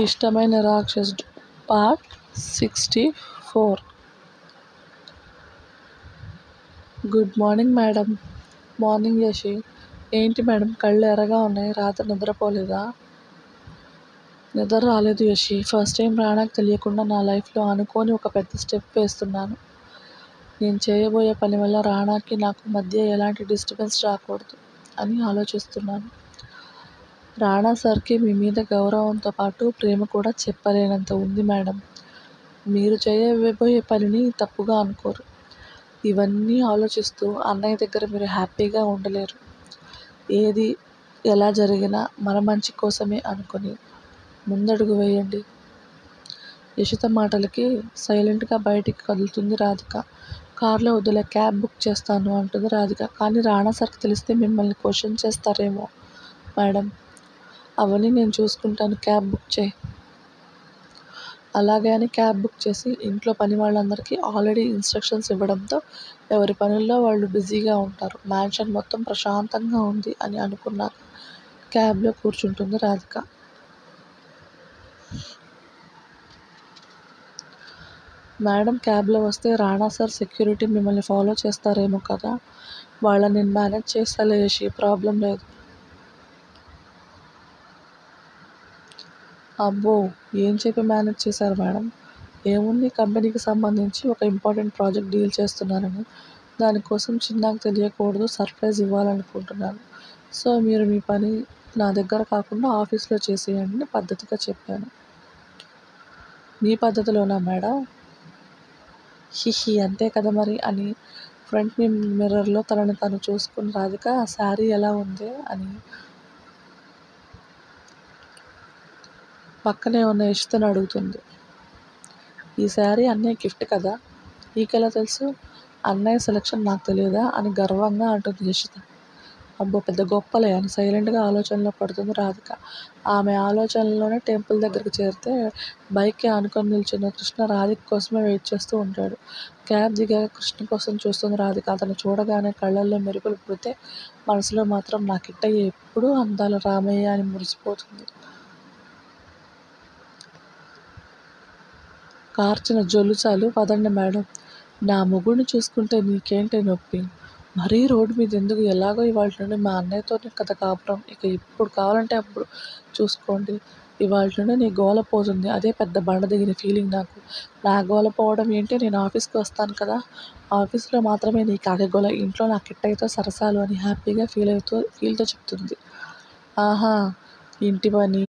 ఇష్టమైన రాక్షసుడు part 64. Good morning madam. Morning Yashi. ఏంటి మేడం కళ్ళు ఎర్రగా ఉన్నాయి, రాత్రి నిద్రపోలేదా? నిద్ర రాలేదు యశి. ఫస్ట్ టైం రానాకు తెలియకుండా నా లైఫ్లో అనుకోని ఒక పెద్ద స్టెప్ వేస్తున్నాను. నేను చేయబోయే పని వల్ల రానాకి నాకు మధ్య ఎలాంటి డిస్టర్బెన్స్ రాకూడదు అని ఆలోచిస్తున్నాను. రాణా సార్కి మీ మీద గౌరవంతో పాటు ప్రేమ కూడా చెప్పలేనంత ఉంది మేడం. మీరు చేయబోయే పనిని తప్పుగా అనుకోరు. ఇవన్నీ ఆలోచిస్తూ అన్నయ్య దగ్గర మీరు హ్యాపీగా ఉండలేరు. ఏది ఎలా జరిగినా మన మంచి కోసమే అనుకుని ముందడుగు వేయండి. యశిత మాటలకి సైలెంట్గా బయటికి కదులుతుంది రాధిక. కార్లో వద్దులే, క్యాబ్ బుక్ చేస్తాను అంటుంది రాధిక. కానీ రాణా సార్కి తెలిస్తే మిమ్మల్ని క్వశ్చన్ చేస్తారేమో మేడం. అవన్నీ నేను చూసుకుంటాను, క్యాబ్ బుక్ చేయి. అలాగే అని క్యాబ్ బుక్ చేసి ఇంట్లో పని వాళ్ళందరికీ ఆల్రెడీ ఇన్స్ట్రక్షన్స్ ఇవ్వడంతో ఎవరి పనుల్లో వాళ్ళు బిజీగా ఉంటారు. మ్యాన్షన్ మొత్తం ప్రశాంతంగా ఉంది అని అనుకున్నాక క్యాబ్లో కూర్చుంటుంది రాధిక. మేడం క్యాబ్లో వస్తే రాణా సార్ సెక్యూరిటీ మిమ్మల్ని ఫాలో చేస్తారేమో కదా. వాళ్ళని నేను మేనేజ్ చేస్తాలే యశి, ప్రాబ్లం లేదు. అబ్బో, ఏం చెప్పి మేనేజ్ చేశారు మేడం? ఏముంది, కంపెనీకి సంబంధించి ఒక ఇంపార్టెంట్ ప్రాజెక్ట్ డీల్ చేస్తున్నానని, దానికోసం చిన్నాకు తెలియకూడదు సర్ప్రైజ్ ఇవ్వాలనుకుంటున్నాను. సో మీరు మీ పని నా దగ్గర కాకుండా ఆఫీస్లో చేసేయండి అని పద్ధతిగా చెప్పాను. మీ పద్ధతిలోనా మేడం? హిహి, అంతే కదా మరి అని ఫ్రంట్ మిర్రర్లో తనని తను చూసుకుని రాధిక శారీ ఎలా ఉంది అని పక్కనే ఉన్న యశితను అడుగుతుంది. ఈ శారీ అన్నయ్య గిఫ్ట్ కదా, నీకెలా తెలుసు? అన్నయ్య సెలక్షన్ నాకు తెలియదా అని గర్వంగా అంటుంది యశిత. అబ్బో పెద్ద గొప్పలే అని సైలెంట్గా ఆలోచనలో పడుతుంది రాధిక. ఆమె ఆలోచనలోనే టెంపుల్ దగ్గరికి చేరితే బైక్కి ఆనుకొని నిల్చున్న కృష్ణ రాధిక కోసమే వెయిట్ చేస్తూ ఉంటాడు. క్యాబ్ దిగాక కృష్ణ కోసం చూస్తుంది రాధిక. అతను చూడగానే కళ్ళల్లో మెరుపులు పుడితే మనసులో మాత్రం నా కిట్టయ్య ఎప్పుడూ అందాల రామయ్య అని మురిసిపోతుంది. కార్చిన జొల్లు చాలు, పదండి మేడం. నా మొగుడిని చూసుకుంటే నీకేంటే నొప్పి? మరీ రోడ్డు మీద ఎందుకు? ఎలాగో ఇవాళ నుండి మా అన్నయ్యతోనే కదా కాపురం, ఇక ఎప్పుడు కావాలంటే అప్పుడు చూసుకోండి. ఇవాళ నుండి నీ గోల పోతుంది, అదే పెద్ద బండ దిగిన ఫీలింగ్ నాకు. నా గోల పోవడం ఏంటి, నేను ఆఫీస్కి వస్తాను కదా, ఆఫీస్లో మాత్రమే నీ కాకి గోల, ఇంట్లో నా కిట్టయ్యతో సరసాలు అని హ్యాపీగా ఫీల్తో చెప్తుంది. ఆహా, ఇంటి పని